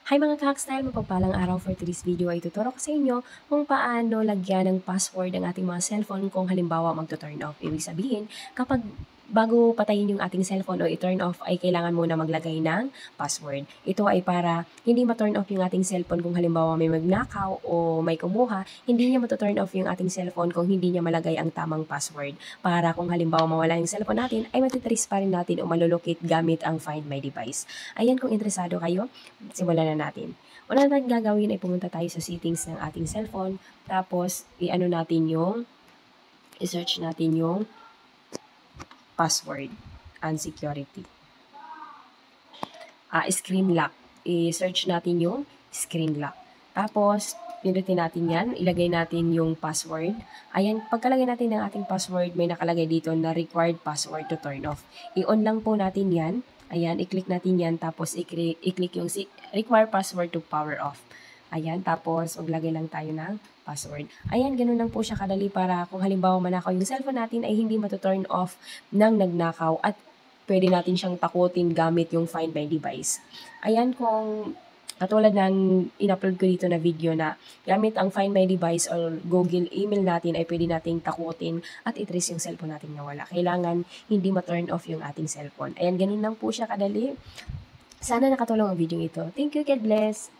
Hi mga ka-Hackstyle! Mapagpalang araw. For today's video ay tuturo ko sa inyo kung paano lagyan ng password ang ating mga cellphone kung halimbawa magto-turn off. Ibig sabihin, kapag bago patayin yung ating cellphone o i-turn off ay kailangan muna maglagay ng password. Ito ay para hindi ma-turn off yung ating cellphone kung halimbawa may magnakaw o may kumuha, hindi niya ma-turn off yung ating cellphone kung hindi niya malagay ang tamang password. Para kung halimbawa mawala yung cellphone natin ay matitrace pa rin natin o malolocate gamit ang Find My Device. Ayan, kung interesado kayo, simulan na natin. Una natin gagawin ay pumunta tayo sa settings ng ating cellphone. Tapos, i-search natin yung password and security. Screen lock. I-search natin yung screen lock. Tapos, pindutin natin yan. Ilagay natin yung password. Ayan, pagkalagay natin ng ating password, may nakalagay dito na required password to turn off. I-on lang po natin yan. Ayan, i-click natin yan. Tapos, i-click yung required password to power off. Ayan, tapos maglagay lang tayo ng password. Ayan, ganun lang po siya kadali para kung halimbawa manakaw yung cellphone natin ay hindi mato-turn off ng nagnakaw at pwede natin siyang takutin gamit yung Find My Device. Ayan, kung katulad ng in-upload ko dito na video na gamit ang Find My Device or Google email natin ay pwede nating takutin at i-trace yung cellphone natin na wala. Kailangan hindi ma-turn off yung ating cellphone. Ayan, ganun lang po siya kadali. Sana nakatulong ang video ito. Thank you, God bless!